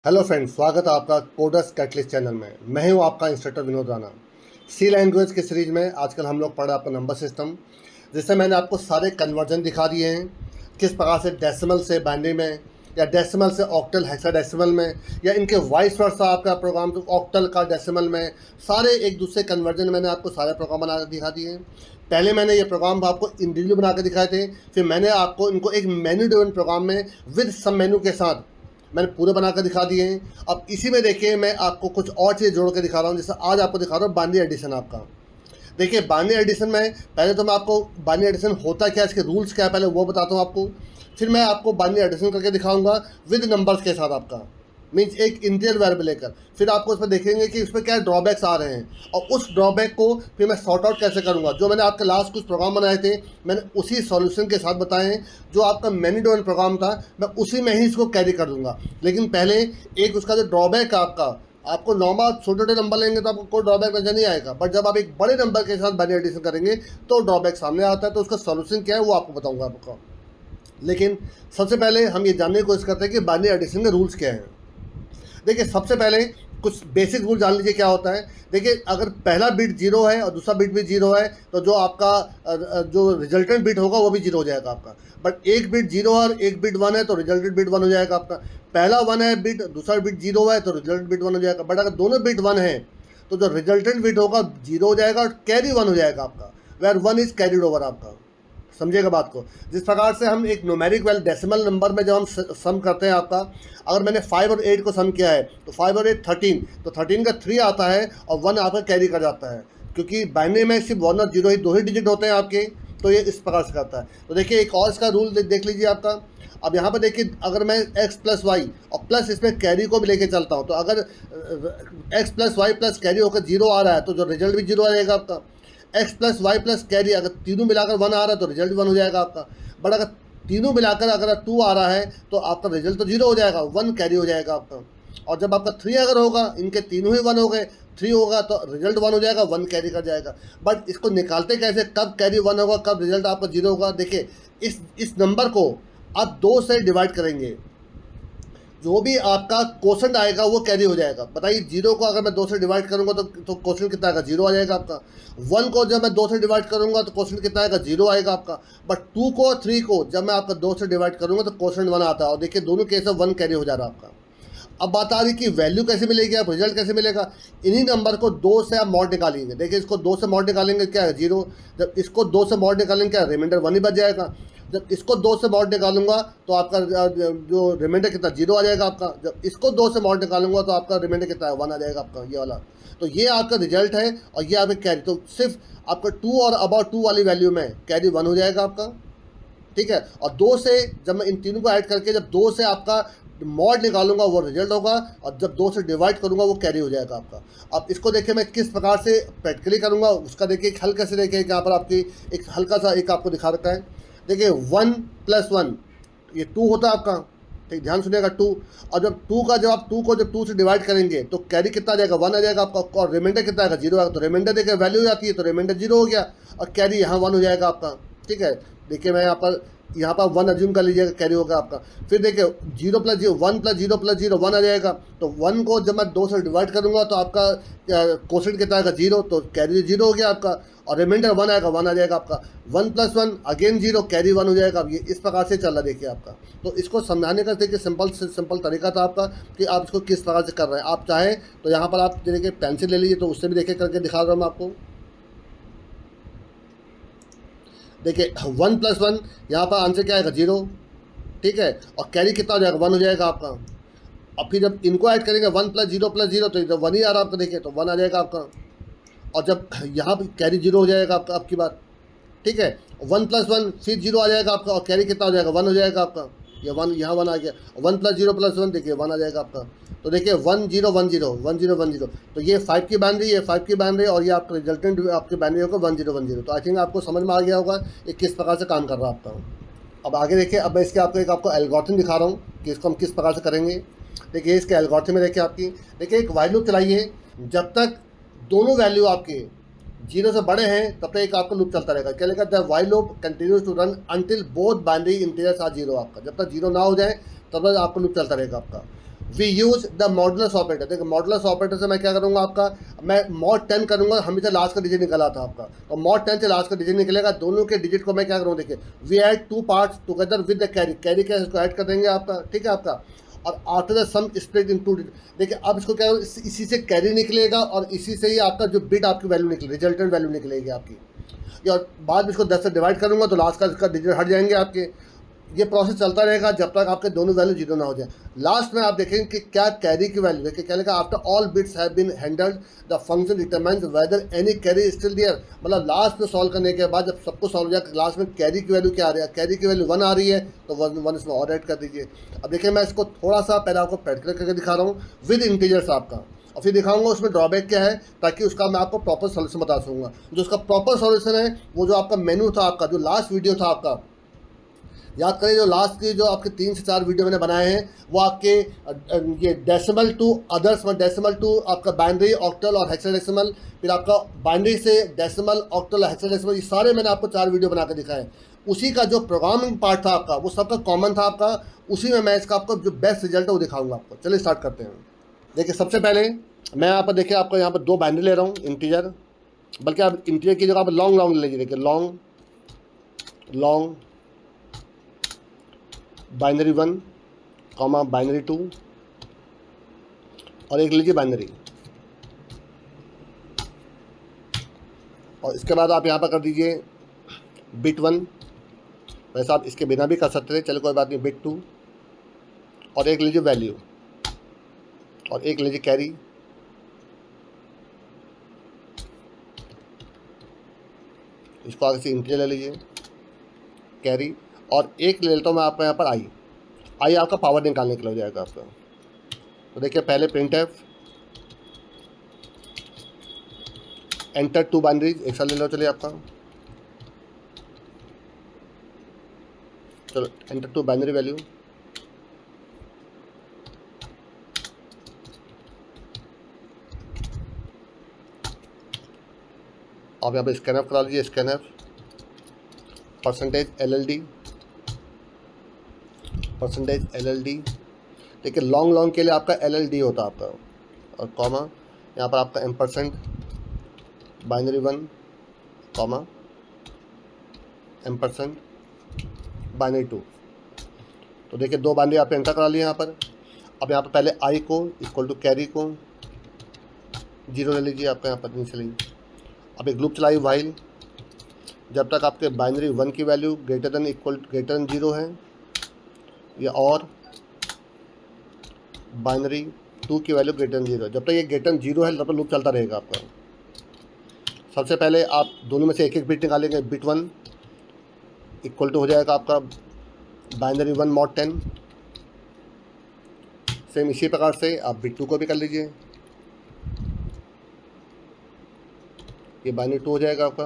Hello friends, स्वागत है आपका कोडर्स कैटलिस्ट चैनल में। मैं हूं आपका इंस्ट्रक्टर विनोद राणा। सी लैंग्वेज की सीरीज में आजकल हम लोग पढ़ रहे हैं आपका नंबर सिस्टम, जिससे मैंने आपको सारे कन्वर्जन दिखा दिए हैं। किस प्रकार से डेसिमल से बाइनरी में, या डेसिमल से ऑक्टल हेक्साडेसिमल में, या इनके वाइस वर्सा आपका प्रोग्राम तो ऑक्टल का डेसिमल में, सारे एक दूसरे कन्वर्जन मैंने आपको सारे प्रोग्राम बना दिखा दिए हैं। पहले मैंने ये प्रोग्राम आपको इंडिविजुअल बना के दिखाए थे, फिर मैंने आपको इनको एक मेन्यू ड्रिवन प्रोग्राम में विद सब मेन्यू के साथ मैंने पूरे बनाकर दिखा दिए हैं। अब इसी में देखिए मैं आपको कुछ और चीज़ जोड़ के दिखा रहा हूँ। जैसे आज आपको दिखा रहा हूँ बाइनरी एडिशन आपका। देखिए बाइनरी एडिशन में पहले तो मैं आपको बाइनरी एडिशन होता क्या, इसके रूल्स क्या है पहले वो बताता हूँ आपको। फिर मैं आपको बाइनरी एडिशन करके दिखाऊंगा विद नंबर्स के साथ आपका, मीन्स एक इंटीजर वेरिएबल लेकर। फिर आपको उसमें देखेंगे कि उसमें क्या ड्रॉबैक्स आ रहे हैं, और उस ड्रॉबैक को फिर मैं सॉर्ट आउट कैसे करूंगा। जो मैंने आपके लास्ट कुछ प्रोग्राम बनाए थे मैंने उसी सॉल्यूशन के साथ बताए हैं। जो आपका मेन्यू ड्रिवन प्रोग्राम था मैं उसी में ही इसको कैरी कर दूंगा। लेकिन पहले एक उसका जो ड्रॉबैक है आपका, आपको नॉर्मल छोटे छोटे नंबर लेंगे तो आपको कोई ड्रॉबैक नजर नहीं आएगा, बट जब आप एक बड़े नंबर के साथ बाइनरी एडिशन करेंगे तो ड्रॉबैक सामने आता है। तो उसका सॉल्यूशन क्या है वो आपको बताऊंगा आपको। लेकिन सबसे पहले हम ये जानने की कोशिश करते हैं कि बाइनरी एडिशन के रूल्स क्या हैं। देखिए सबसे पहले कुछ बेसिक रूल जान लीजिए क्या होता है। देखिए अगर पहला बिट जीरो है और दूसरा बिट भी जीरो है तो जो आपका जो रिजल्टेंट बिट होगा वो भी जीरो हो जाएगा आपका। बट एक बिट जीरो और एक बिट वन है तो रिजल्टेंट बिट वन हो जाएगा आपका। पहला वन है बिट, दूसरा बिट जीरो है तो रिजल्टेंट बिट वन हो जाएगा। बट अगर दोनों बिट वन है तो जो रिजल्टेंट बिट होगा जीरो हो जाएगा और कैरी वन हो जाएगा आपका, where one is carried over आपका। समझिएगा बात को। जिस प्रकार से हम एक न्यूमेरिक वैल्यू डेसिमल नंबर में जब हम सम करते हैं आपका, अगर मैंने 5 और 8 को सम किया है तो 5 और 8 13, तो 13 का 3 आता है और 1 आपका कैरी कर जाता है, क्योंकि बाइनरी में सिर्फ 1 और 0 ही दो ही डिजिट होते हैं आपके। तो ये इस प्रकार से करता है। तो देखिए एक और इसका रूल देख लीजिए आपका। अब यहाँ पर देखिए अगर मैं x प्लस वाई और प्लस इसमें कैरी को भी लेके चलता हूँ, तो अगर x plus Y plus carry होकर जीरो आ रहा है तो जो रिजल्ट भी जीरो आएगा आपका। X plus Y plus carry अगर तीनों मिलाकर वन आ रहा है तो रिजल्ट वन हो जाएगा आपका। बट अगर तीनों मिलाकर अगर टू आ रहा है तो आपका रिजल्ट तो जीरो हो जाएगा, वन कैरी हो जाएगा आपका। और जब आपका थ्री अगर होगा, इनके तीनों ही वन हो गए, थ्री होगा तो रिजल्ट वन हो जाएगा, वन कैरी कर जाएगा। बट इसको निकालते कैसे, कब कैरी वन होगा कब रिजल्ट आपका जीरो होगा। देखिए इस नंबर को आप दो से डिवाइड करेंगे, जो भी आपका क्वेश्चन आएगा वो कैरी हो जाएगा। बताइए जीरो को अगर मैं दो से डिवाइड करूंगा तो क्वेश्चन कितना आएगा, जीरो आ जाएगा आपका। वन को जब मैं दो से डिवाइड करूंगा तो क्वेश्चन कितना आएगा, जीरो आएगा आपका। बट टू को और थ्री को जब मैं आपका दो से डिवाइड करूंगा तो क्वेश्चन वन आता है। और देखिए दोनों केस में वन कैरी हो जा रहा है आपका। अब बात आ रही कि वैल्यू कैसे मिलेगी, आप रिजल्ट कैसे मिलेगा। इन्हीं नंबर को दो से आप मॉड निकालेंगे। देखिए इसको दो से मॉड निकालेंगे क्या है, जीरो। जब इसको दो से मॉड निकालेंगे क्या, रिमाइंडर वन ही बच जाएगा। जब इसको दो से मॉड निकालूंगा तो आपका जो रिमाइंडर कितना, जीरो आ जाएगा आपका। जब इसको दो से मॉड निकालूंगा तो आपका रिमाइंडर कितना है, वन आ जाएगा आपका, ये वाला। तो ये आपका रिजल्ट है और ये आपका कैरी। तो सिर्फ आपका टू और अबाउट टू वाली वैल्यू में कैरी वन हो जाएगा आपका, ठीक है। और दो से जब मैं इन तीनों को ऐड करके जब दो से आपका मॉड निकालूंगा वो रिजल्ट होगा, और जब दो से डिवाइड करूंगा वो कैरी हो जाएगा आपका। अब इसको देखिए मैं किस प्रकार से प्रैक्टिकली करूंगा उसका देखिए एक हल कैसे। देखिए यहाँ पर आपकी एक हल्का सा एक आपको दिखा रखा है। देखिए वन प्लस वन ये टू होता है आपका, ठीक, ध्यान सुनिएगा टू। और जब टू का जब आप टू को जब टू से डिवाइड करेंगे तो कैरी कितना आ जाएगा, वन आ जाएगा आपका। और रिमाइंडर कितना आएगा, जीरो आएगा। तो रिमाइंडर देखिए वैल्यू आती है तो रिमाइंडर जीरो हो गया और कैरी यहाँ वन हो जाएगा आपका, ठीक है। देखिए मैं यहाँ पर वन अज्यूम कर लीजिएगा, कैरी होगा आपका। फिर देखिए zero plus zero, one plus zero one आ जाएगा। तो वन को जब मैं दो से डिवाइड करूंगा तो आपका क्वोशेंट कितना आएगा, जीरो, तो कैरी जीरो हो गया आपका। और रिमाइंडर वन आएगा, वन आ जाएगा आपका। One plus one again zero, carry one हो जाएगा। अब ये इस प्रकार से चल रहा देखिए आपका। तो इसको समझाने का देखिए सिंपल से सिंपल तरीका था आपका कि आप इसको किस प्रकार से कर रहे हैं। आप चाहें तो यहाँ पर आप देखिए पेंसिल ले लीजिए, तो उससे भी देखिए करके दिखा रहा हूँ मैं आपको। देखिए वन प्लस वन यहाँ पर आंसर क्या आएगा, जीरो, ठीक है। और कैरी कितना हो जाएगा, वन हो जाएगा आपका। और फिर जब इनको ऐड करेंगे वन प्लस जीरो तो जब वन ही आ रहा है आपका, देखिए तो वन आ जाएगा आपका। और जब यहाँ पर कैरी जीरो हो जाएगा आपका, आपकी बात, ठीक है। वन प्लस वन फिर जीरो आ जाएगा आपका और कैरी कितना हो जाएगा, वन हो जाएगा आपका। ये वन यहाँ वन आ गया। वन प्लस वन देखिए वन आ जाएगा आपका। तो देखिए one zero one zero one zero one zero. तो ये फाइव की बाइनरी, ये फाइव की बाइनरी, और ये आपका रिजल्टेंट आपकी बाइनरी होगा वन जीरो वन जीरो। तो आई थिंक आपको समझ में आ गया होगा ये किस प्रकार से काम कर रहा है आपका। अब आगे देखिए, अब मैं इसके आपको एल्गोरिथम दिखा रहा हूँ कि इसको हम किस प्रकार से करेंगे। देखिए इसके एल्गोरिथम में देखिए आपकी, देखिए एक वाइल लूप चलाइए। जब तक दोनों वैल्यू आपके जीरो से बड़े हैं तब तक एक आपका लूप चलता रहेगा। क्या लिखा, the while loop continues to run until both binary integers are zero. आपका जब तक जीरो ना हो जाए तब तक आपका लूप चलता रहेगा आपका। We use the modulus operator. देखो मॉडुलस ऑपरेटर से मैं क्या करूँगा, आपका मैं मॉड 10 करूँगा, हमेशा लास्ट का डिजिट निकला था आपका, और मॉड 10 से लास्ट का डिजिट निकलेगा, दोनों के डिजिट को मैं क्या करूँगा, देखिए we add two parts together with the carry, carry क्या इसको ऐड कर देंगे आपका, ठीक है आपका, और after the sum split in two. देखिए अब इसको क्या, इसी से कैरी निकलेगा और इसी से ही आपका जो बिट आपकी वैल्यू निकलेगी, रिजल्टेंट वैल्यू निकलेगी आपकी, और बाद में इसको 10 से डिवाइड करूँगा तो लास्ट का इसका डिजिट हट जाएंगे आपके। ये प्रोसेस चलता रहेगा जब तक आपके दोनों वैल्यू जीरो ना हो जाए। लास्ट में आप देखेंगे कि क्या कैरी की वैल्यू है, कि क्या लिखा, after all bits have been handled the function determines whether any carry still there. मतलब लास्ट में सॉल्व करने के बाद जब सबको सॉल्व हो जाए, लास्ट में कैरी की वैल्यू क्या आ रही है, कैरी की वैल्यू 1 आ रही है तो 1 इसमें और ऐड कर दीजिए। अब देखिए मैं इसको थोड़ा सा पहले आपको प्रैक्टिकल करके दिखा रहा हूँ विद इंटीजर्स आपका, और फिर दिखाऊंगा उसमें ड्रॉबैक क्या है, ताकि उसका मैं आपको प्रॉपर सॉल्यूशन बता सकूँगा। जो उसका प्रॉपर सॉल्यूशन है वो जो आपका मेनू था आपका, जो लास्ट वीडियो था आपका, याद करिए जो लास्ट की जो आपके 3 से 4 वीडियो मैंने बनाए हैं वो आपके ये डेसिमल टू अदर्स में, डेसिमल टू आपका बाइनरी, ऑक्टल और हेक्साडेसिमल, फिर आपका बाइनरी से डेसिमल, ऑक्टल, हेक्साडेसिमल, ये सारे मैंने आपको 4 वीडियो बना के दिखाए। उसी का जो प्रोग्रामिंग पार्ट था आपका वो सबका कॉमन था आपका, उसी में मैं इसका आपको जो बेस्ट रिजल्ट है वो दिखाऊंगा आपको। चलिए स्टार्ट करते हैं। देखिए सबसे पहले मैं यहाँ पर देखिए आपको यहाँ पर 2 बाइनरी ले रहा हूँ इंटीजर, बल्कि आप इंटीजर की जगह आप लॉन्ग लॉन्ग ले लीजिए। देखिए long long binary 1 comma binary 2 और एक लीजिए बाइनरी, और इसके बाद आप यहाँ पर कर दीजिए बिट 1। वैसे आप इसके बिना भी कर सकते थे, चलो कोई बात नहीं, बिट 2 और एक लीजिए वैल्यू और एक लीजिए कैरी, इसको आगे से इंटीजर ले लीजिए कैरी, और एक ले लेता हूँ मैं आपका यहाँ पर आई आपका पावर निकालने के लिए हो जाएगा आपका। तो देखिए पहले प्रिंट एफ एंटर 2 बाइनरीज एक साथ ले लो, चलिए आपका, चलो एंटर 2 बाइनरी वैल्यू, आप यहाँ पे स्कैनएफ करा लीजिए, स्कैनएफ परसेंटेज LLD। देखिए लॉन्ग लॉन्ग के लिए आपका LLD होता है आपका, और कॉमा यहाँ पर आपका ampersand binary 1 comma ampersand binary 2। तो देखिए 2 बाइनरी आप एंटर करा लिए यहाँ पर। अब यहाँ पर पहले आई को इक्वल टू कैरी को 0 ले लीजिए आपका यहाँ पर इनिशियली। अब एक लूप चलाइए वाइल, जब तक आपके बाइनरी 1 की वैल्यू ग्रेटर देन 0 है, या और बाइनरी 2 की वैल्यू ग्रेटर देन 0, जब तक ये ग्रेटर देन 0 है तब तक लूप चलता रहेगा आपका। सबसे पहले आप दोनों में से एक एक बिट निकालेंगे, बिट 1 इक्वल टू हो जाएगा आपका बाइनरी 1 मॉड 10। सेम इसी प्रकार से आप बिट 2 को भी कर लीजिए, ये बाइनरी 2 हो जाएगा आपका।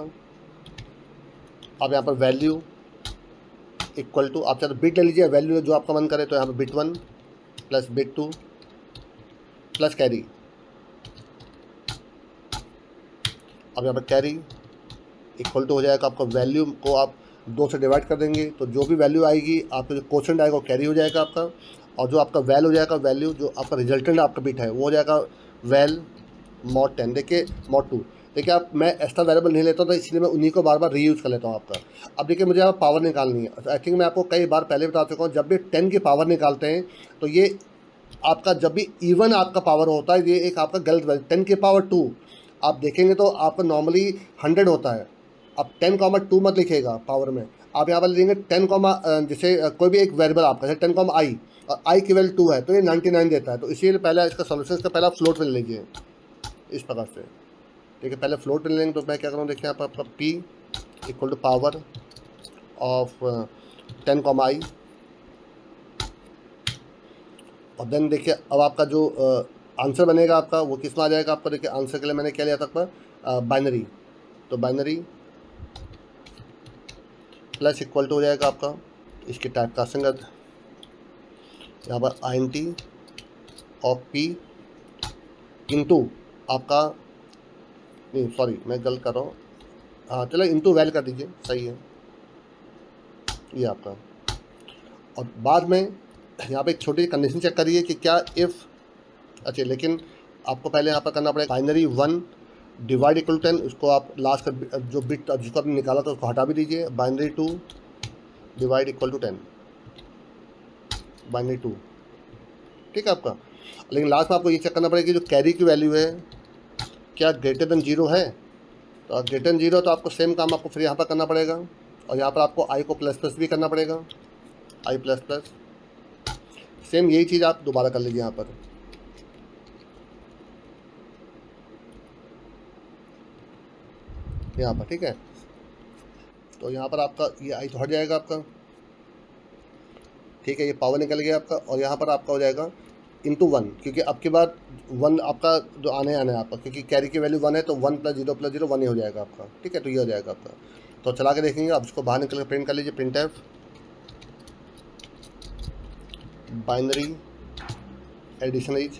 अब यहाँ पर वैल्यू इक्वल टू, आप चाहे तो बिट ले लीजिए, वैल्यू जो आपका मन करे, तो यहाँ पर bit 1 plus bit 2 plus carry. अब यहाँ पर कैरी इक्वल टू हो जाएगा आपका, वैल्यू को आप 2 से डिवाइड कर देंगे तो जो भी वैल्यू आएगी आपका, जो क्वोशंट आएगा वो कैरी हो जाएगा आपका, और जो आपका वैल हो जाएगा, वैल्यू जो आपका रिजल्टेंट आपका बिट है वो हो जाएगा वैल मॉड 10। देखिए मॉड 2, देखिए आप, मैं एक्स्ट्रा वेरिएबल नहीं लेता हूँ तो इसलिए मैं उन्हीं को बार बार रीयूज़ कर लेता हूँ आपका। अब देखिए मुझे यहाँ पावर निकालनी है, आई थिंक मैं आपको कई बार पहले बता चुका हूँ, जब भी 10 की पावर निकालते हैं तो ये आपका, जब भी इवन आपका पावर होता है, ये एक आपका गलत वैल्यू। 10 की पावर 2 आप देखेंगे तो आपका नॉर्मली 100 होता है। अब 10,2 मत लिखिएगा पावर में, आप यहाँ पर लिखेंगे 10, जैसे कोई भी एक वेरिएबल आपका जैसे 10, आई, और आई की वैल्यू 2 है तो ये 99 देता है। तो इसीलिए पहले इसका सोल्यूशन, इसका पहला फ्लोट में लीजिए इस प्रकार से। देखिए पहले फ्लोट में लेंगे तो मैं क्या करूँ, देखिए आप आपका P equal to power of 10, I, और देन देखिए अब आपका जो आंसर बनेगा आपका वो किस में आ जाएगा आपका। देखिए आंसर के लिए मैंने क्या लिया था आपका, बाइनरी, तो बाइनरी प्लस इक्वल टू हो जाएगा आपका, इसकी टाइप कास्टिंग यहाँ पर INT ऑफ P इंटू आपका, नहीं सॉरी मैं गलत कर रहा हूँ, हाँ चलो इंटू वैल कर दीजिए, सही है ये आपका। और बाद में यहाँ पे एक छोटी कंडीशन चेक करिए कि क्या इफ़, अच्छा लेकिन आपको पहले यहाँ पर करना पड़ेगा बाइनरी 1 डिवाइड इक्वल 10, उसको आप लास्ट का जो बिट जिसको आपने निकाला था उसको हटा भी दीजिए। Binary 2 divide equal to 10, binary 2, ठीक है आपका। लेकिन लास्ट में आपको ये चेक करना पड़ेगा कि जो कैरी की वैल्यू है क्या ग्रेटर देन 0 है। तो ग्रेटर देन 0 तो आपको सेम काम आपको फिर यहाँ पर करना पड़ेगा, और यहाँ पर आपको आई को प्लस प्लस भी करना पड़ेगा, आई प्लस प्लस। सेम यही चीज़ आप दोबारा कर लीजिए यहाँ पर। यहाँ पर ठीक है, तो यहाँ पर आपका ये आई तो हट जाएगा आपका, ठीक है, ये पावर निकल गया आपका। और यहाँ पर आपका हो जाएगा इंटू 1, क्योंकि अब के बाद 1 आपका जो आने है आपका, क्योंकि कैरी की वैल्यू 1 है तो 1 + 0 + 0 1 ही हो जाएगा आपका, ठीक है। तो ये हो जाएगा आपका। तो चला के देखेंगे, अब इसको बाहर निकल कर प्रिंट कर लीजिए, print F binary addition as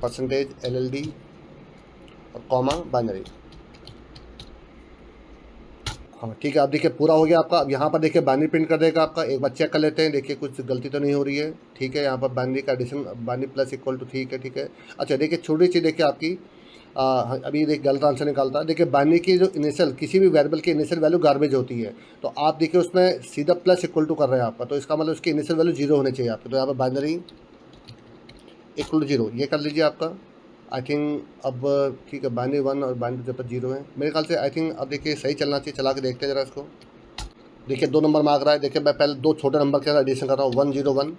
percentage LLD और कॉमा बाइनरी। हाँ ठीक है, अब देखिए पूरा हो गया आपका। अब यहाँ पर देखिए बाइनरी प्रिंट कर देगा आपका। एक बार चेक कर लेते हैं, देखिए कुछ गलती तो नहीं हो रही है, ठीक है। यहाँ पर बाइनरी का addition binary plus equal to, ठीक है ठीक है। अच्छा देखिए छोटी चीज़ देखिए आपकी, अभी देखिए गलत आंसर निकालता है। देखिए बाइनरी की जो इनिशियल किसी भी वेरिएबल की इनिशियल वैल्यू गार्बेज होती है, तो आप देखिए उसमें सीधा प्लस इक्वल टू कर रहे हैं आपका, तो इसका मतलब उसकी इनिशियल वैल्यू 0 होनी चाहिए आपकी। तो यहाँ पर बाइनरी इक्वल टू 0 ये कर लीजिए आपका। आई थिंक अब ठीक है, बाइनरी 1 और बाइनरी जब तक 0 है मेरे ख्याल से, आई थिंक अब देखिए सही चलना चाहिए। चला के देखते हैं ज़रा इसको। देखिए 2 नंबर मांग रहा है। देखिए मैं पहले 2 छोटे नंबर के साथ एडिशन कर रहा हूँ, 101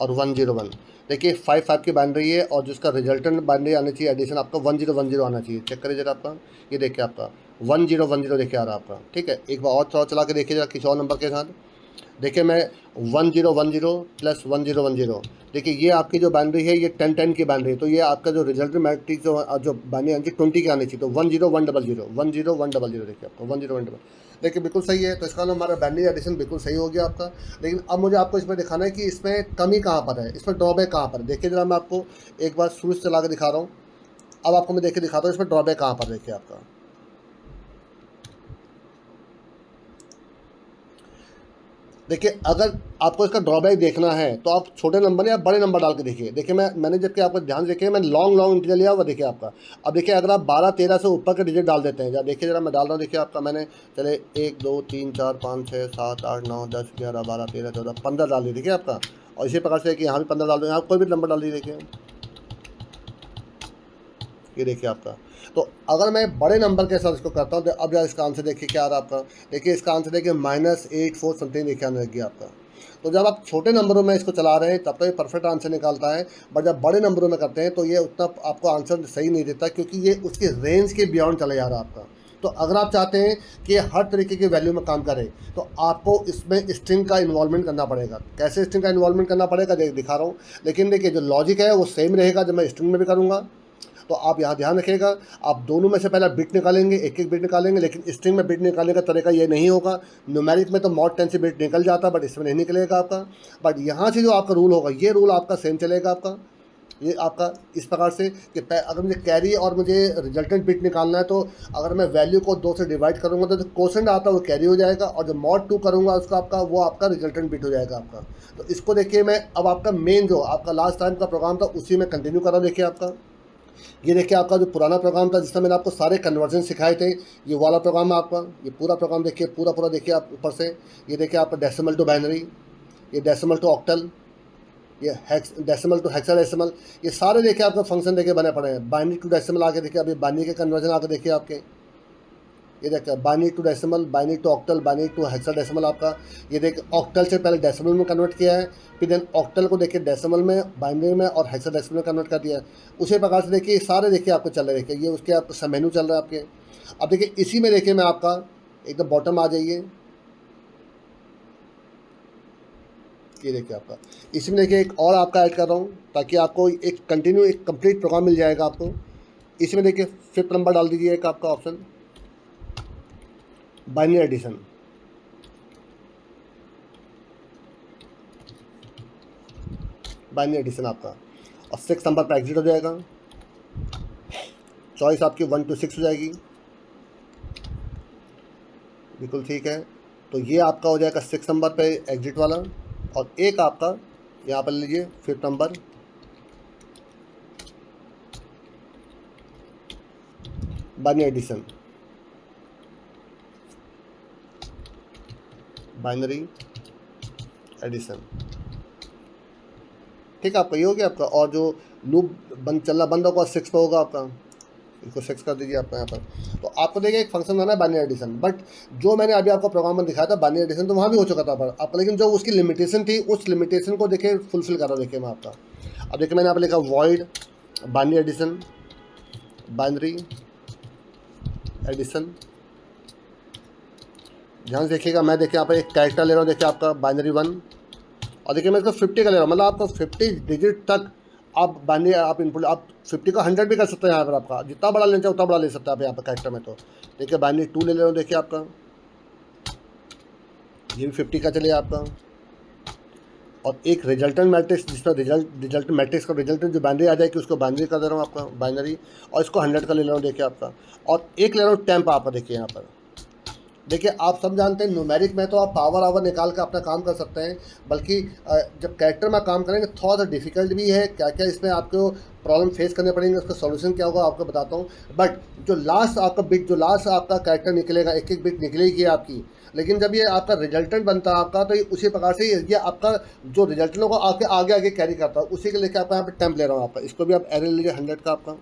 और 101। देखिए 5 की बाइनरी है, और जिसका रिजल्टेंट बाइनरी आना चाहिए एडिशन आपका 1010 आना चाहिए। चेक करिए जरा आपका, ये देखिए आपका 1010 देखिए आ रहा है आपका, ठीक है। एक बार और चला के देखिए जरा किसी और नंबर के साथ। देखिए मैं 1010 प्लस 1010, देखिए ये आपकी जो बाइनरी है ये 10 की बाइनरी है, तो ये आपका जो रिजल्ट मैट्रिक्स जो बाइनरी आनी चाहिए 20 की आनी चाहिए। तो 10100 देखिए आपका 10100, देखिए बिल्कुल सही है। तो इसका मतलब हमारा बाइनरी एडिशन बिल्कुल सही हो गया आपका। लेकिन अब मुझे आपको इसमें दिखाना है कि इसमें कमी कहाँ पर है, इसमें ड्रॉबैक कहाँ पर। देखिए जरा मैं आपको एक बार शुरू से चला के दिखा रहा हूँ। अब आपको मैं देखिए दिखाता हूँ इसमें ड्रॉबैक कहाँ पर। देखिए आपका देखिए अगर आपको इसका ड्रॉबैक देखना है तो आप छोटे नंबर या बड़े नंबर डाल के देखिए। देखिए मैंने जबकि आपको ध्यान से देखिए, मैंने लॉन्ग इंटीजर लिया हुआ, देखिए आपका। अब देखिए अगर आप 12-13 से ऊपर के डिजिट डाल देते हैं, जरा देखिए जरा मैं डाल रहा हूँ, देखिए आपका मैंने चले 1 2 3 4 5 6 7 8 9 10 11 12 13 14 15 डाल दी, देखिए आपका। और इसी प्रकार से कि यहाँ भी 15 डाल दो, यहाँ कोई भी नंबर डाल दी, देखिए ये देखिए आपका। तो अगर मैं बड़े नंबर के साथ इसको करता हूँ तो अब यार इसका आंसर देखिए क्या आ रहा है आपका। देखिए इसका आंसर देखिए -84 समथिंग देखिए आने लग गया आपका। तो जब आप छोटे नंबरों में इसको चला रहे हैं तब तो ये परफेक्ट आंसर निकालता है, बट जब बड़े नंबरों में करते हैं तो ये उतना आपको आंसर सही नहीं देता, क्योंकि ये उसके रेंज के बियॉन्ड चला जा रहा है आपका। तो अगर आप चाहते हैं कि ये हर तरीके की वैल्यू में काम करे तो आपको इसमें स्ट्रिंग का इन्वॉल्वमेंट करना पड़ेगा। कैसे स्ट्रिंग का इन्वॉल्वमेंट करना पड़ेगा दिखा रहा हूँ। लेकिन देखिए जो लॉजिक है वो सेम रहेगा जब मैं स्ट्रिंग में भी करूँगा। तो आप यहाँ ध्यान रखिएगा, आप दोनों में से पहले बिट निकालेंगे, एक एक बिट निकालेंगे, लेकिन स्ट्रिंग में बिट निकालने का तरीका ये नहीं होगा। न्यूमेरिक में तो mod 10 से बिट निकल जाता, बट इसमें नहीं निकलेगा आपका। बट यहाँ से जो आपका रूल होगा ये रूल आपका सेम चलेगा आपका। ये आपका इस प्रकार से कि अगर मुझे कैरी और मुझे रिजल्टेंट बिट निकालना है, तो अगर मैं वैल्यू को 2 से डिवाइड करूँगा तो जो क्वोशेंट आता है वो कैरी हो जाएगा, और जो mod 2 करूँगा उसका आपका वो आपका रिजल्टेंट बिट हो जाएगा आपका। तो इसको देखिए मैं अब आपका मेन जो आपका लास्ट टाइम का प्रोग्राम था उसी में कंटिन्यू कर रहा हूँ। देखिए आपका ये देखिए आपका जो पुराना प्रोग्राम था जिसमें मैंने आपको सारे कन्वर्जन सिखाए थे, ये वाला प्रोग्राम है आपका। ये पूरा प्रोग्राम देखिए, पूरा देखिए आप ऊपर से। ये देखिए आपका डेसिमल टू बाइनरी, ये डेसिमल टू ऑक्टल, ये डेसिमल टू हेक्साडेसिमल, ये सारे देखिए आपका फंक्शन देखिए बने पड़े हैं। बाइनरी टू डेसिमल आके देखिए, अभी बाइनरी के कन्वर्जन आके देखिए आपके। ये देखिए binary to decimal, binary to octal, binary to hexadecimal आपका। ये देखिए ऑक्टल से पहले डेसिमल में कन्वर्ट किया है, फिर देन ऑक्टल को देखिए डेसिमल में, बाइनरी में और हेक्साडेसिमल में कन्वर्ट कर दिया है। उसी प्रकार से देखिए सारे देखिए आपको चल रहे, देखिए ये उसके आपका सब मेनू चल रहा है आपके। अब देखिए इसी में देखिए मैं आपका एकदम बॉटम आ जाइए, ये देखिए आपका इसी में देखिए एक और आपका ऐड कर रहा हूँ ताकि आपको एक कंटिन्यू एक कंप्लीट प्रोग्राम मिल जाएगा आपको। इसमें देखिए 5th नंबर डाल दीजिए एक आपका option, binary addition. Binary addition आपका, और 6 नंबर पर एग्जिट हो जाएगा। चॉइस आपकी 1 to 6 हो जाएगी। बिल्कुल ठीक है। तो ये आपका हो जाएगा 6 नंबर पे एग्जिट वाला, और एक आपका यहाँ पर लीजिए 5th number binary addition, binary addition. ठीक है, आपका ये हो गया आपका। और जो लूप बंद चलना बंद होगा 6 पे होगा आपका, इसको 6 कर दीजिए आपका यहाँ पर। तो आपको देखिए एक फंक्शन बनाना है बाइनरी एडिशन, बट जो मैंने अभी आपको प्रोग्राम में दिखाया था बाइनरी एडिशन, तो वहाँ भी हो चुका था पर आपका, लेकिन जो उसकी लिमिटेशन थी उस लिमिटेशन को देखिए फुलफिल कर रहा हूँ। देखिए मैं आपका, अब देखिए मैंने यहाँ पर लिखा void binary addition, binary addition. ध्यान से देखिएगा, मैं देखिए यहाँ पर एक कैरेक्टर ले रहा हूँ, देखिए आपका बाइनरी 1, और देखिए मैं इसको 50 का ले रहा हूँ, मतलब आपका 50 डिजिट तक आप बाइनरी आप इनपुट, आप 50 का 100 भी कर सकते हैं यहाँ पर। आपका जितना बड़ा लेना चाहिए उतना बड़ा ले सकते हैं आप यहाँ पर कैरेक्टर में। तो देखिए बाइनरी 2 ले रहा हूँ, देखिए आपका ये भी 50 का चलिए आपका। और एक रिजल्टेंट मैट्रिक्स, जिसमें रिजल्ट मैट्रिक्स का रिजल्टेंट जो बाइनरी आ जाएगी उसको बाइनरी कर दे रहा हूँ आपका, बाइनरी, और इसको 100 का ले रहा हूँ देखिए आपका। और एक ले रहा हूँ टेम्प आपका, देखिए यहाँ पर। देखिए आप सब जानते हैं न्यूमेरिक में तो आप पावर आवर निकाल कर अपना काम कर सकते हैं, बल्कि जब कैरेक्टर में काम करेंगे थोड़ा सा डिफिकल्ट भी है। क्या क्या इसमें आपको प्रॉब्लम फेस करने पड़ेंगे, उसका सॉल्यूशन क्या होगा आपको बताता हूँ। बट जो लास्ट आपका बिट, जो लास्ट आपका कैरेक्टर निकलेगा, एक एक बिट निकलेगी आपकी, लेकिन जब ये आपका रिजल्टेंट बनता है आपका, तो ये उसी प्रकार से ये आपका जो रिजल्टेंट होगा आगे आगे आगे कैरी करता है, उसी के लेकर आपका यहाँ पर टेम्प ले रहा हूँ आपका। इसको भी आप एरे लीजिए 100 का आपका।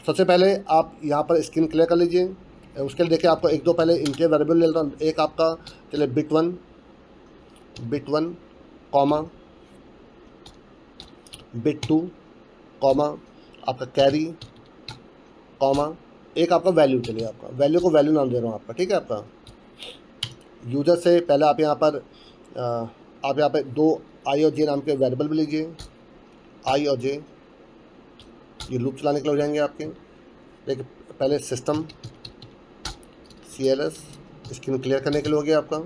सबसे पहले आप यहाँ पर स्क्रीन क्लियर कर लीजिए। उसके लिए देखिए आपको एक दो पहले इनके वेरिएबल ले लेता हूँ। एक आपका चलिए बिट 1 कॉमा बिट 2 कॉमा आपका कैरी कॉमा एक आपका वैल्यू, चलिए आपका वैल्यू को वैल्यू नाम दे रहा हूँ आपका। ठीक है, आपका यूजर से पहले आप यहाँ पर 2 आई और जे नाम के वेरिएबल भी लीजिए। आई और जे ये लूप चलाने के लिए हो जाएंगे आपके। देखिए पहले सिस्टम CLS स्क्रीन क्लियर करने के लिए हो गया आपका।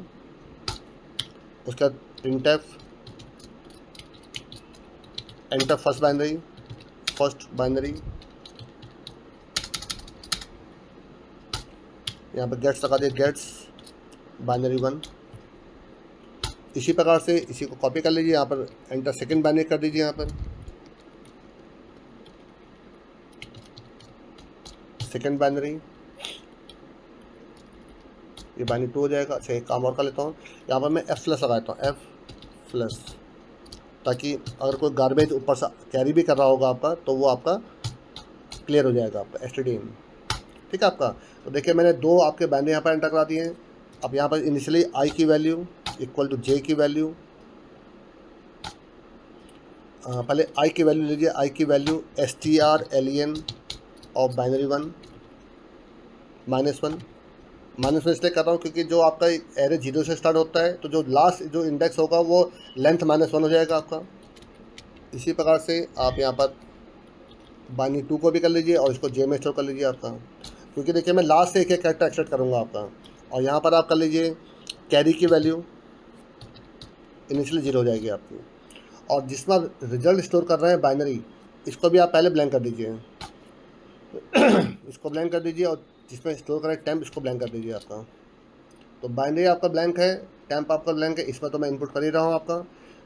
उसके बाद printf एंटर फर्स्ट बाइनरी, यहाँ पर गेट्स लगा दिए, गेट्स बाइनरी 1। इसी प्रकार से इसी को कॉपी कर लीजिए, यहाँ पर एंटर सेकंड बाइनरी कर दीजिए, यहाँ पर सेकंड बाइनरी, ये बाइनरी 2 हो जाएगा। अच्छा एक काम और कर लेता हूँ, यहाँ पर मैं F+ लगा देता हूँ, F+, ताकि अगर कोई गार्बेज ऊपर से कैरी भी कर रहा होगा आपका तो वो आपका क्लियर हो जाएगा आपका STDIN। ठीक है आपका। तो देखिए मैंने 2 आपके बाइनरी यहाँ पर एंटर करा दिए हैं। अब यहाँ पर इनिशियली I की वैल्यू इक्वल टू J की वैल्यू, पहले I की वैल्यू लीजिए। I की वैल्यू strlen और बाइनरी 1 -1 इसलिए कर रहा हूँ क्योंकि जो आपका एरे 0 से स्टार्ट होता है, तो जो लास्ट जो इंडेक्स होगा वो लेंथ -1 हो जाएगा आपका। इसी प्रकार से आप यहाँ पर बाइनरी 2 को भी कर लीजिए और इसको जे में स्टोर कर लीजिए आपका, क्योंकि देखिए मैं लास्ट से एक एक कैरेक्टर एक्सट्रैक्ट करूँगा आपका। और यहाँ पर आप कर लीजिए कैरी की वैल्यू इनिशियली 0 हो जाएगी आपकी। और जिसमें रिजल्ट स्टोर कर रहे हैं बाइनरी, इसको भी आप पहले ब्लैंक कर दीजिए इसको ब्लैंक कर दीजिए, और जिसमें स्टोर करें टेम्प इसको ब्लैंक कर दीजिए आपका। तो बाइनरी आपका ब्लैंक है, टेम्प आपका ब्लैंक है, इसमें तो मैं इनपुट कर ही रहा हूँ आपका।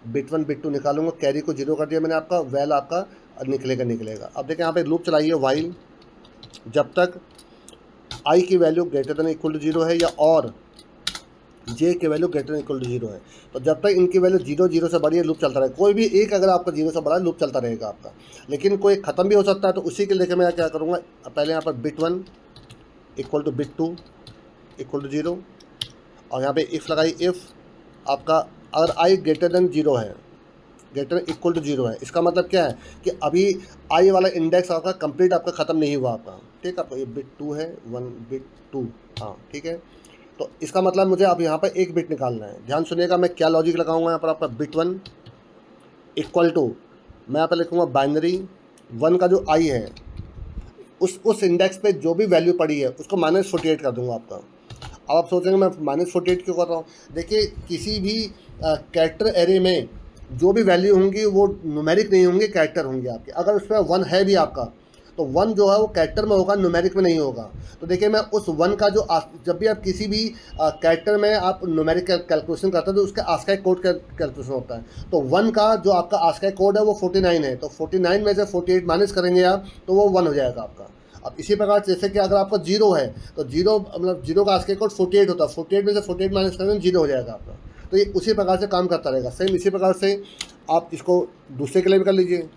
बिट 1 बिट 2 निकालूंगा, कैरी को 0 कर दिया मैंने आपका, वैल आपका निकलेगा। अब देखिए यहाँ पे लूप चलाइए वाइल, जब तक आई की value greater than equal to 0 है या और जे की value greater than equal to 0 है। तो जब तक इनकी वैल्यू 0 से बड़ी है लूप चलता रहे। कोई भी एक अगर आपका 0 से बड़ा है लूप चलता रहेगा आपका, लेकिन कोई ख़त्म भी हो सकता है। तो उसी के लेकर मैं क्या करूँगा, पहले यहाँ पर bit 1 equal to bit 2 equal to 0, और यहाँ पे इफ़ लगाई, इफ़ आपका अगर आई ग्रेटर देन 0 है, ग्रेटर इक्वल टू 0 है, इसका मतलब क्या है कि अभी आई वाला इंडेक्स आपका कंप्लीट आपका ख़त्म नहीं हुआ आपका। ठीक है, आपका ये बिट 2 है, 1 बिट 2, हाँ ठीक है। तो इसका मतलब मुझे अब यहाँ पर एक बिट निकालना है। ध्यान सुनिएगा, मैं क्या लॉजिक लगाऊंगा यहाँ पर। आपका बिट 1 इक्वल टू, मैं यहाँ पर लिखूँगा बाइनरी 1 का जो आई है उस इंडेक्स पे जो भी वैल्यू पड़ी है उसको -48 कर दूंगा आपका। अब आप सोचेंगे मैं -48 क्यों कर रहा हूँ। देखिए किसी भी कैरेक्टर एरे में जो भी वैल्यू होंगी वो न्यूमेरिक नहीं होंगे, कैरेक्टर होंगे आपके। अगर उसमें 1 है भी आपका तो 1 जो है वो कैरेक्टर में होगा, न्यूमेरिक में नहीं होगा। तो देखिए मैं उस 1 का जो जब भी आप किसी भी कैरेक्टर में आप न्यूमेरिक कैलकुलेशन करते हैं तो उसका आस्काई कोड कैलकुलेशन होता है। तो 1 का जो आपका आस्काई कोड है वो 49 है, तो 49 में से 48 माइनस करेंगे आप तो वो 1 हो जाएगा आपका। अब इसी प्रकार जैसे कि अगर आपका 0 है तो 0 मतलब 0 का आस्काई कोड 48 होता है, 48 में से 48 माइनस करेंगे 0 हो जाएगा आपका। तो ये उसी प्रकार से काम करता रहेगा। सेम इसी प्रकार से आप इसको दूसरे के लिए भी कर लीजिए।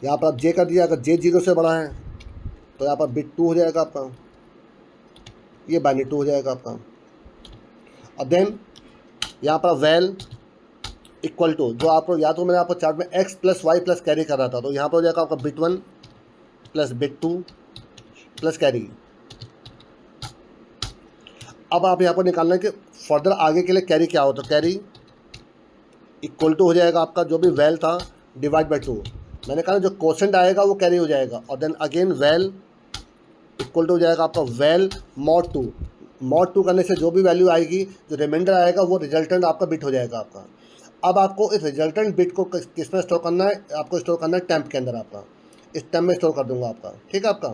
यहाँ पर आप जे कर दिया, अगर जे 0 से बड़ा है तो यहाँ पर बिट 2 हो जाएगा आपका, ये बाइनरी 2 हो जाएगा आपका। और देन यहाँ पर वैल इक्वल टू, जो आपको या तो मैंने आपको चार्ट में x plus Y plus carry कर रहा था, तो यहाँ पर हो जाएगा आपका bit 1 plus bit 2 plus carry. अब आप यहाँ पर निकालना है कि फर्दर आगे के लिए कैरी क्या हो, तो कैरी इक्वल टू हो जाएगा आपका जो भी वैल था डिवाइड बाई 2। मैंने कहा जो क्वोशेंट आएगा वो कैरी हो जाएगा। और then again well equal to हो जाएगा आपका वैल mod 2। mod 2 करने से जो भी वैल्यू आएगी, जो रिमाइंडर आएगा वो रिजल्टेंट आपका बिट हो जाएगा आपका। अब आपको इस रिजल्टेंट बिट को किस में स्टोर करना है, आपको स्टोर करना है टेम्प के अंदर आपका। इस टेम्प में स्टोर कर दूंगा आपका, ठीक है आपका।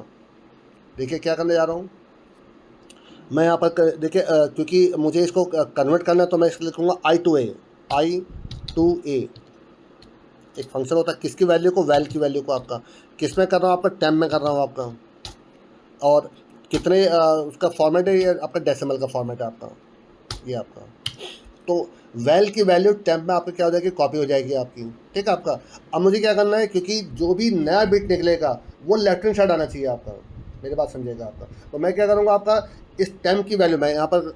देखिए क्या करने जा रहा हूँ मैं यहाँ पर, देखिए क्योंकि मुझे इसको कन्वर्ट करना है तो मैं इसको लिखूँगा I2A। एक फंक्शन होता है किसकी वैल्यू को, वैल की वैल्यू को आपका किस में कर रहा हूँ, आपका टेम्प में कर रहा हूँ आपका। और कितने उसका फॉर्मेट है, ये आपका डेसिमल का फॉर्मेट है आपका, ये आपका। तो वैल की वैल्यू टेम्प में आपका क्या हो जाएगी, कॉपी हो जाएगी आपकी, ठीक है आपका। अब मुझे क्या करना है, क्योंकि जो भी नया बिट निकलेगा वो लेफ्ट हैंड साइड आना चाहिए आपका, मेरी बात समझिएगा आपका। तो मैं क्या करूँगा, आपका इस टेम्प की वैल्यू मैं यहाँ पर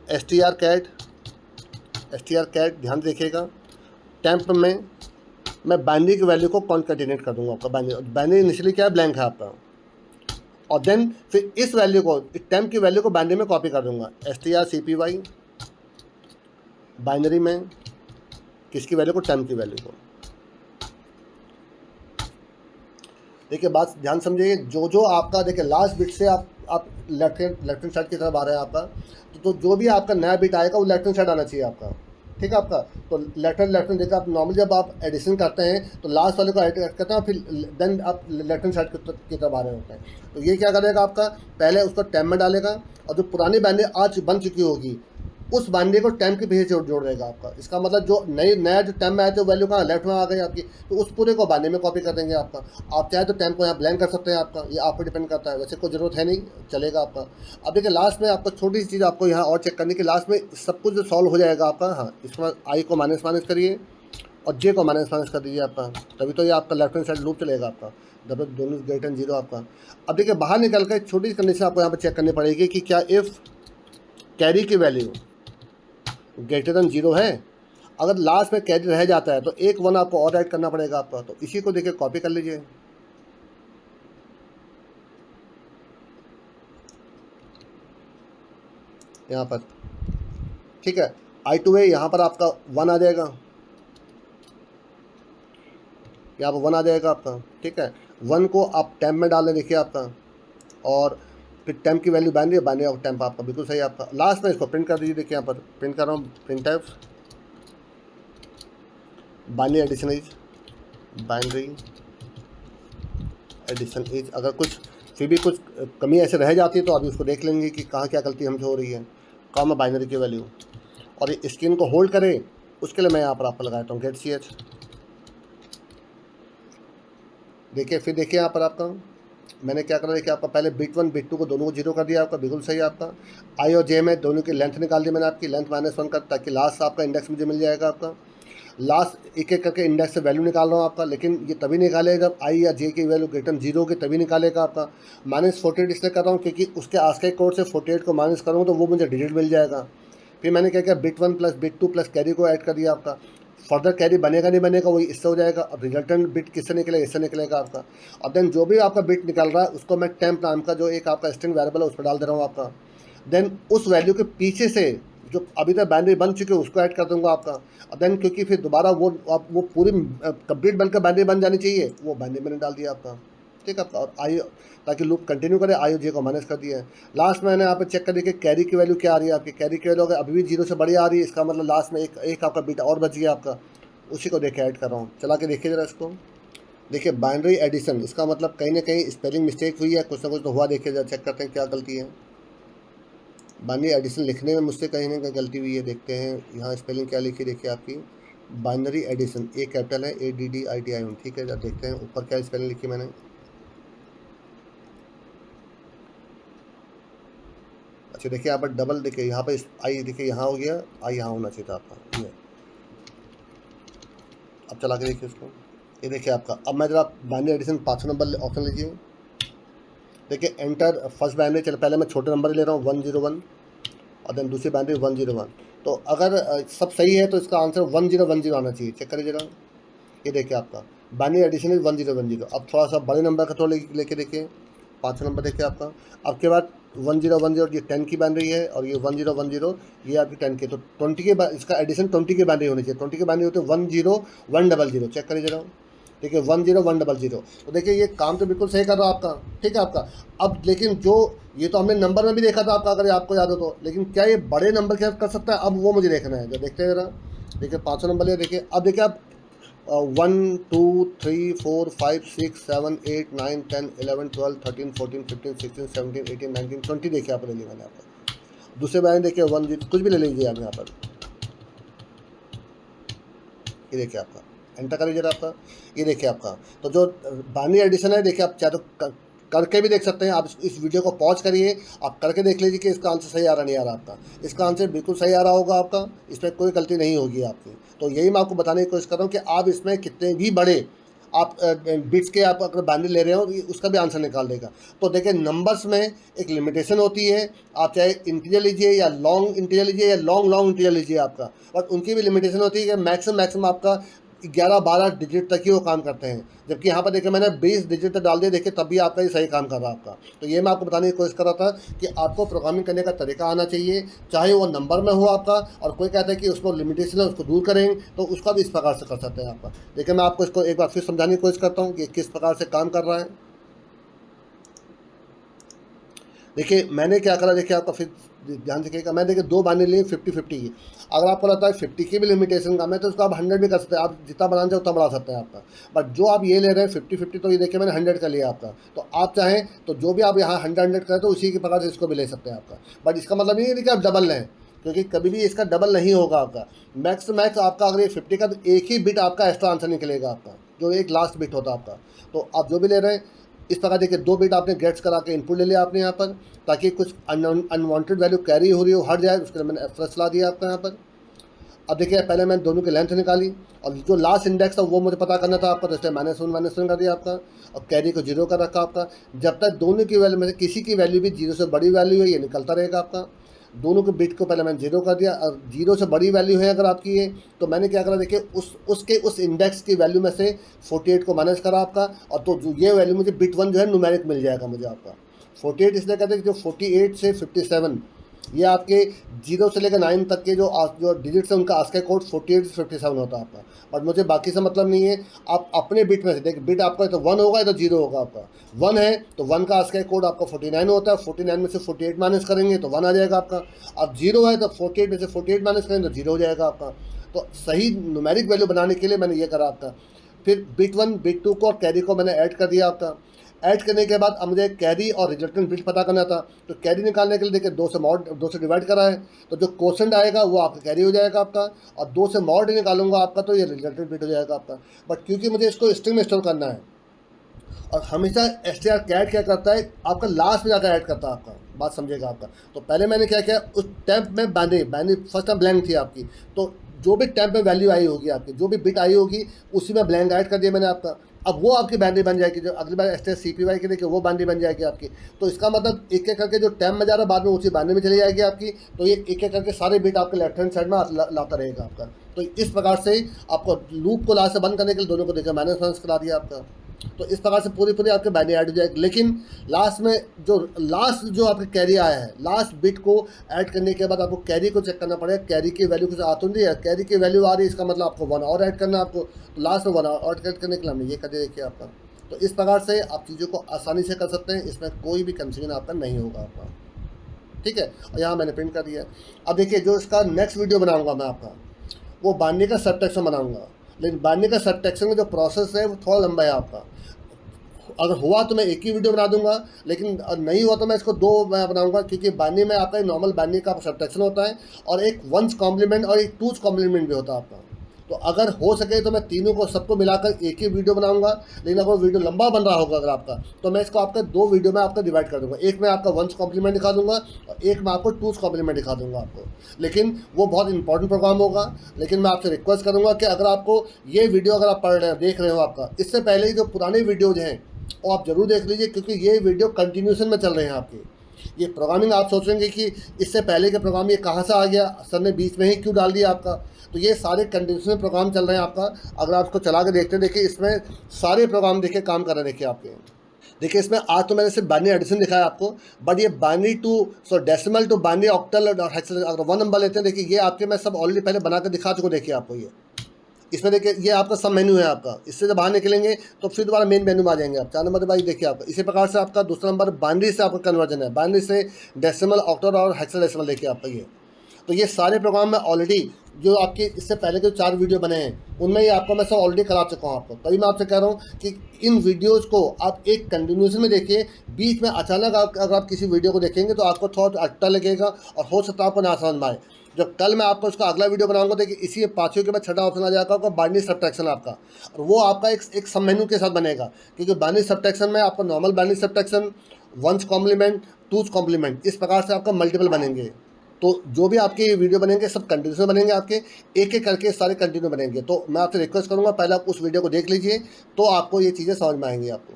str ध्यान देखिएगा, टेम्प में मैं बाइनरी की वैल्यू को कॉन्कैटिनेट कर दूंगा आपका। बाइनरी इनिशियली क्या है, ब्लैंक है आपका। और देन फिर इस वैल्यू को, टेम्प की वैल्यू को बाइनरी में कॉपी कर दूंगा, strcpy बाइनरी में किसकी वैल्यू को, टेम्प की वैल्यू को। देखिए बात ध्यान समझिए, जो आपका देखिए लास्ट बिट से आप लेफ्ट हैंड साइड की तरफ आ रहे हैं आपका, तो जो भी आपका नया बिट आएगा वो लेफ्ट हैंड साइड आना चाहिए आपका, ठीक है आपका। तो लेफ्ट हैंड देखिए, आप नॉर्मली जब आप एडिशन करते हैं तो लास्ट वाले को ऐड करते हैं, फिर देन आप लेफ्ट हैंड साइड की तरफ आ रहे होते हैं। तो ये क्या करेगा आपका, पहले उसको टेम्प में डालेगा और जो पुरानी बाइनरी आज बन चुकी होगी उस बाइनरी को टेम्प के पीछे जोड़ देगा आपका। इसका मतलब जो नया जो टेम्प में आए थे वैल्यू कहाँ, लेफ्ट में आ गई आपकी, तो उस पूरे को बाइनरी में कॉपी कर देंगे आपका। आप चाहे तो टेम्प को यहाँ ब्लैंक कर सकते हैं आपका, ये आप पर डिपेंड करता है, वैसे कोई ज़रूरत है नहीं, चलेगा आपका। अब देखिए लास्ट में आपको छोटी सी चीज़ आपको यहाँ और चेक करनी कि लास्ट में सब कुछ जो सॉल्व हो जाएगा आपका। हाँ, इसके बाद आई को माइनस करिए और जे को माइनस कर दीजिए आपका, तभी तो ये आपका लेफ्ट हैंड साइड लूप चलेगा आपका, जब दोनों ग्रेटर देन 0 आपका। अब देखिए बाहर निकल कर छोटी सी कंडीशन आपको यहाँ पर चेक करनी पड़ेगी कि क्या इफ़ कैरी की वैल्यू ग्रेटर देन 0 है, अगर लास्ट में कैरी रह जाता है तो एक 1 आपको और ऐड करना पड़ेगा आपका। तो इसी को देखिए कॉपी कर लीजिए, यहाँ पर, ठीक है। I2A यहाँ पर आपका 1 आ जाएगा, यहाँ पर 1 आ जाएगा आपका, ठीक है। 1 को आप टेम्प में डाल दें, देखिए आपका, और फिर टेम्प की वैल्यू बाइनरी और टेम्प आपका बिल्कुल सही आपका। लास्ट में इसको प्रिंट कर दीजिए, देखिए यहाँ पर प्रिंट कर रहा हूँ, print F binary addition is. अगर कुछ फिर भी कुछ कमी ऐसे रह जाती है तो अभी उसको देख लेंगे कि कहाँ क्या गलती हमसे हो रही है। कॉमा बाइनरी की वैल्यू, और ये स्क्रीन को होल्ड करें उसके लिए मैं यहाँ पर आपको लगाता हूँ गेट ch। देखिए फिर देखिए यहाँ पर आपका मैंने क्या करा, देखिए आपका पहले बिट 1 बिट 2 को दोनों को 0 कर दिया आपका, बिल्कुल सही आपका। आई और जे में दोनों की लेंथ निकाल दी मैंने, आपकी लेंथ -1 कर, ताकि लास्ट आपका इंडेक्स मुझे मिल जाएगा आपका। लास्ट एक एक करके इंडेक्स से वैल्यू निकाल रहा हूँ आपका, लेकिन ये तभी निकालेगा जब आई या जे की वैल्यू ग्रेटर 0 की, तभी निकालेगा आपका। -48 इसलिए कर रहा हूँ क्योंकि उसके आस्काई कोड से 48 को माइनस करूँगा तो वो मुझे डिजिट मिल जाएगा। फिर मैंने क्या किया, bit 1 plus bit 2 plus carry को ऐड कर दिया आपका। फर्दर कैरी बनेगा नहीं बनेगा वही इससे हो जाएगा, और रिजल्टेंट बिट किससे निकलेगा, इससे निकलेगा आपका। और देन जो भी आपका बिट निकल रहा है उसको मैं टेम्प नाम का जो एक आपका स्ट्रिंग वेरिएबल है उस पर डाल दे रहा हूँ आपका। देन उस वैल्यू के पीछे से जो अभी तक बाइनरी बन चुके हैं उसको ऐड कर दूंगा आपका। और देन क्योंकि फिर दोबारा वो पूरी कंप्लीट बनकर बाइनरी बन जानी चाहिए, वो बाइनरी मैंने डाल दिया आपका, ठीक है आपका। और आई, ताकि लूप कंटिन्यू करे, आई जे को माइनस कर दिया है। लास्ट में मैंने यहाँ पे चेक कर दिया कि कैरी की वैल्यू क्या आ रही है आपकी। कैरी की वैल्यू अगर अभी भी 0 से बड़ी आ रही है, इसका मतलब लास्ट में एक आपका बिट और बच गया आपका, उसी को देख के ऐड कर रहा हूँ। चला के देखिए ज़रा इसको, देखिए बाइनरी एडिशन, इसका मतलब कहीं ना कहीं स्पेलिंग मिस्टेक हुई है, कुछ ना कुछ तो हुआ। देखिए जरा चेक करते हैं क्या गलती है। बाइनरी एडिशन लिखने में मुझसे कहीं ना कहीं गलती हुई है। देखते हैं यहाँ स्पेलिंग क्या लिखी, देखिए आपकी बाइनरी एडिशन, ए कैपिटल है, ADDITION, ठीक है। जरा देखते हैं ऊपर क्या स्पेलिंग लिखी मैंने। अच्छा देखिए यहाँ पर डबल, देखिए यहाँ पर आई, देखिए यहाँ हो गया, आई यहाँ होना चाहिए था आपका ये। अब चला के देखिए इसको, ये देखिए आपका। अब मैं जरा बाइनरी एडिशन 500 नंबर ऑप्शन लीजिए। देखिए एंटर फर्स्ट बाइनरी, चलो पहले मैं छोटे नंबर ले रहा हूँ 101, और देन दूसरी बाइनरी 101। तो अगर सब सही है तो इसका आंसर 1010 आना चाहिए। चेक करिए जरा, ये देखिए आपका बाइनरी एडिशन इज 1010। अब थोड़ा सा बड़े नंबर का थोड़ा लेके देखिए, 5 नंबर देखिए आपका। अब के बाद 1010, ये 10 की बाइनरी है, और ये 1010 ये आपकी 10 की। तो 20 के इसका एडिशन 20 की बाइनरी होनी चाहिए। 20 की बाइनरी होती है 10100। चेक करिए जरा, देखिए 10100। तो देखिए ये काम तो बिल्कुल सही कर रहा है आपका, ठीक है आपका। अब लेकिन जो ये तो हमने नंबर में भी देखा था आपका, अगर आपको याद हो तो, लेकिन क्या ये बड़े नंबर क्या कर सकता है, अब वो मुझे देखना है। जो देखते हैं जरा, देखिए 500 नंबर ले, देखिए अब देखिए आप 1 2 3 4 5 6 7 8 9 10 11 12 13 14 15 16 17 18 19 20 देखिए आप ले लिया मैंने आपका। दूसरे बारे में देखिए 1 कुछ भी ले लीजिए आप यहाँ पर, ये देखिए आपका एंटर करिए जरा आपका, ये देखिए आपका। तो जो बाइनरी एडिशन है, देखिए आप चाहे तो करके भी देख सकते हैं। आप इस वीडियो को पॉज करिए, आप करके देख लीजिए कि इसका आंसर सही आ रहा नहीं आ रहा आपका। इसका आंसर बिल्कुल सही आ रहा होगा आपका, इसमें कोई गलती नहीं होगी आपकी। तो यही मैं आपको बताने की कोशिश कर रहा हूँ कि आप इसमें कितने भी बड़े आप बिट्स के आप अगर बाइनरी ले रहे हो, उसका भी आंसर निकाल देगा। तो देखिए नंबर्स में एक लिमिटेशन होती है, आप चाहे इंटीजर लीजिए या लॉन्ग इंटीजर लीजिए या लॉन्ग इंटीजर लीजिए आपका, और उनकी भी लिमिटेशन होती है कि मैक्सिमम आपका 11-12 डिजिट तक ही वो काम करते हैं। जबकि यहाँ पर देखिए मैंने 20 डिजिट तक डाल दिए, देखिए तब भी आपका ये सही काम कर रहा है आपका। तो ये मैं आपको बताने की कोशिश कर रहा था कि आपको प्रोग्रामिंग करने का तरीका आना चाहिए, चाहे वो नंबर में हो आपका। और कोई कहता है कि उसको लिमिटेशन है उसको दूर करेंगे, तो उसका भी इस प्रकार से कर सकते हैं आपका। देखिए मैं आपको इसको एक बार फिर समझाने की कोशिश करता हूँ कि किस प्रकार से काम कर रहा है। देखिए मैंने क्या करा, देखिए आपका फिर ध्यान रखिएगा। मैं देखिए 2 बाइनरी लिए 50-50 की। अगर आपको लगता है 50 की भी लिमिटेशन काम है तो उसको आप 100 भी कर सकते हैं। आप जितना बनाना चाहे उतना बढ़ा सकते हैं आपका। बट जो आप ये ले रहे हैं 50-50, तो ये देखिए मैंने 100 का लिया आपका। तो आप चाहें तो जो भी आप यहाँ 100 करें तो उसी के प्रकार से इसको भी ले सकते हैं आपका। बट इसका मतलब नहीं है कि आप डबल लें, क्योंकि कभी भी इसका डबल नहीं होगा आपका। मैक्स मैक्स आपका अगर ये 50 का, तो एक ही बिट आपका एक्स्ट्रा आंसर निकलेगा आपका, जो एक लास्ट बिट होता है आपका। तो आप जो भी ले रहे हैं इस प्रकार देखिए 2 बिट आपने गेट्स करा के इनपुट ले लिया आपने यहाँ पर, ताकि कुछ अनवांटेड वैल्यू कैरी हो रही हो हट जाए, उसके लिए मैंने फ्रेश ला दिया आपका यहाँ पर। अब देखिए पहले मैंने दोनों की लेंथ निकाली, और जो लास्ट इंडेक्स था वो मुझे पता करना था आपका, तो इसलिए -1 कर दिया आपका। और कैरी को 0 कर रखा आपका। जब तक दोनों की वैल्यू में से किसी की वैल्यू भी 0 से बड़ी वैल्यू है, ये निकलता रहेगा आपका। दोनों के बिट को पहले मैंने 0 कर दिया, और 0 से बड़ी वैल्यू है अगर आपकी ये, तो मैंने क्या करा, देखिए उस इंडेक्स की वैल्यू में से 48 को माइनस करा आपका। और तो जो ये वैल्यू मुझे बिट 1 जो है न्यूमेरिक मिल जाएगा मुझे आपका। 48 इसलिए कहते हैं कि जो 48 से 57 ये आपके 0 से लेकर 9 तक के जो डिजिट्स हैं उनका आस्की कोड 48 से 57 होता है आपका। बट मुझे बाकी से मतलब नहीं है, आप अपने बिट में से देखिए, बिट आपका तो 1 होगा या तो 0 होगा आपका। 1 है तो 1 का आस्की कोड आपका 49 होता है, 49 में से 48 माइनस करेंगे तो 1 आ जाएगा आपका। अब 0 है तो 48 में से 48 माइनस करेंगे तो 0 हो जाएगा आपका। तो सही न्यूमेरिक वैल्यू बनाने के लिए मैंने ये करा आपका। फिर बिट 1 बिट 2 को और कैरी को मैंने ऐड कर दिया आपका। ऐड करने के बाद अब मुझे कैरी और रिजल्टेंट बिट पता करना था। तो कैरी निकालने के लिए देखिए 2 से डिवाइड करा है, तो जो क्वोशंट आएगा वो आपका कैरी हो जाएगा आपका। और 2 से मॉड निकालूंगा आपका, तो ये रिजल्टेंट बिट हो जाएगा आपका। बट क्योंकि मुझे इसको स्ट्रिंग में स्टोर करना है, और हमेशा str कैट क्या करता है आपका, लास्ट में जाकर ऐड करता है आपका। बात समझेगा आपका। तो पहले मैंने क्या किया, उस टैंप में बाइनरी फर्स्ट टाइम ब्लैंक थी आपकी, तो जो भी टैंप में वैल्यू आई होगी आपकी, जो भी बिट आई होगी उसी में ब्लैंक ऐड कर दिया मैंने आपका। अब वो आपकी बाइनरी बन जाएगी, जो अगली बार STR-CPY की देखिए वो बाइनरी बन जाएगी आपकी। तो इसका मतलब एक एक करके जो टैंप में जा रहा है बाद में उसी बाइनरी में चली जाएगी आपकी। तो ये एक एक करके सारे बिट आपके लेफ्ट हैंड साइड में लाता रहेगा आपका। तो इस प्रकार से आपको लूप को लास्ट से बंद करने के लिए दोनों को देखिए माइनस करा दिया आपका। तो इस प्रकार से पूरी आपके बाइनरी ऐड हो जाएगी। लेकिन लास्ट में जो आपके कैरी आया है, लास्ट बिट को ऐड करने के बाद आपको कैरी को चेक करना पड़ेगा। कैरी की वैल्यू कुछ आ तो नहीं है, कैरी की वैल्यू आ रही है, इसका मतलब आपको 1 और ऐड करना है आपको। तो लास्ट में 1 और ऐड करने के लिए हमने ये कर दिया देखिए आपका। तो इस प्रकार से आप चीज़ों को आसानी से कर सकते हैं, इसमें कोई भी कंफ्यूजन आपका नहीं होगा आपका, ठीक है। और यहाँ मैंने प्रिंट कर दिया। अब देखिए जो इसका नेक्स्ट वीडियो बनाऊँगा मैं आपका, वो बाइनरी का सबट्रैक्शन बनाऊँगा। लेकिन बाइनरी का सब्ट्रैक्शन का जो प्रोसेस है वो थोड़ा लंबा है आपका। अगर हुआ तो मैं एक ही वीडियो बना दूंगा, लेकिन नहीं हुआ तो मैं इसको दो मैं बनाऊंगा, क्योंकि बाइनरी में आपका नॉर्मल बाइनरी का सब्ट्रैक्शन होता है और एक वंस कॉम्प्लीमेंट और एक टूज कॉम्प्लीमेंट भी होता है आपका। तो अगर हो सके तो मैं तीनों को सबको मिलाकर एक ही वीडियो बनाऊंगा, लेकिन अगर वीडियो लंबा बन रहा होगा अगर आपका, तो मैं इसको आपका दो वीडियो में आपका डिवाइड कर दूंगा। एक में आपका वंस कॉम्प्लीमेंट दिखा दूंगा और एक में आपको टूज कॉम्प्लीमेंट दिखा दूंगा आपको। लेकिन वो बहुत इंपॉर्टेंट प्रोग्राम होगा। लेकिन मैं आपसे रिक्वेस्ट करूँगा कि अगर आपको ये वीडियो अगर आप पढ़ रहे हैं, देख रहे हो आपका, इससे पहले ही जो पुराने वीडियोज़ हैं वो आप ज़रूर देख लीजिए, क्योंकि ये वीडियो कंटिन्यूशन में चल रहे हैं आपके। ये प्रोग्रामिंग आप सोचेंगे कि इससे पहले के प्रोग्राम ये कहाँ से आ गया, सर ने बीच में ही क्यों डाल दिया आपका। तो ये सारे कंटिन्यूशन प्रोग्राम चल रहे हैं आपका। अगर आप इसको चला के देखते हैं, देखिए इसमें सारे प्रोग्राम देखिए काम कर रहे हैं। देखिए आपके, देखिए इसमें आज तो मैंने सिर्फ बाइनरी एडिशन दिखाया आपको, बट ये binary to decimal to binary octal और हेक्साडेसिमल अगर वन नंबर लेते हैं, देखिए ये आपके मैं सब ऑलरेडी पहले बना कर दिखा चुका। देखिए आपको ये इसमें देखिए ये आपका सब मेन्यू है आपका। इससे जब बाहर निकलेंगे तो फिर दोबारा मेन मेन्यू में आ जाएंगे आप। 4 नंबर भाई देखिए आपका इसी प्रकार से आपका दूसरा नंबर बाइनरी से आपका कन्वर्जन है, बाइनरी से डेसिमल, ऑक्टल और हेक्साडेसिमल देखिए आपका ये। तो ये सारे प्रोग्राम में ऑलरेडी जो आपके इससे पहले जो 4 वीडियो बने हैं उनमें ये आपको मैं सब ऑलरेडी करा चुका हूँ आपको। तभी मैं आपसे कह रहा हूँ कि इन वीडियोज़ को आप एक कंटिन्यूशन में देखिए। बीच में अचानक अगर आप किसी वीडियो को देखेंगे तो आपको थोड़ा अट्टा लगेगा और हो सकता है आपको ना समझ में आए। जो कल मैं आपको उसका अगला वीडियो बनाऊंगा, देखिए इसी पाँचों के बाद छठा ऑप्शन आ जाएगा आपका बाइनरी सब्ट्रैक्शन आपका, और वो आपका एक सब मेन्यू के साथ बनेगा। क्योंकि बाइनरी सब्ट्रैक्शन में आपका normal binary subtraction, one's complement, two's complement, इस प्रकार से आपका मल्टीपल बनेंगे। तो जो भी आपके वीडियो बनेंगे सब कंटिन्यूस बनेंगे आपके, एक एक करके सारे कंटिन्यू बनेंगे। तो मैं आपसे रिक्वेस्ट करूँगा पहले आप उस वीडियो को देख लीजिए, तो आपको ये चीज़ें समझ में आएंगी आपको।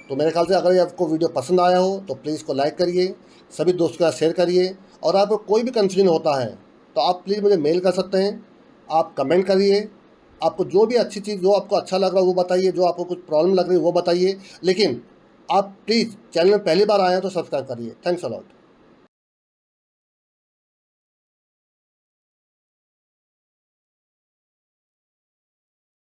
तो मेरे ख्याल से अगर ये आपको वीडियो पसंद आया हो तो प्लीज़ इसको लाइक करिए, सभी दोस्तों के साथ शेयर करिए, और आपको कोई भी कन्फ्यूजन होता है तो आप प्लीज़ मुझे मेल कर सकते हैं, आप कमेंट करिए। आपको जो भी अच्छी चीज़, जो आपको अच्छा लग रहा है वो बताइए, जो आपको कुछ प्रॉब्लम लग रही है वो बताइए। लेकिन आप प्लीज़ चैनल में पहली बार आए हैं तो सब्सक्राइब करिए। Thanks a lot.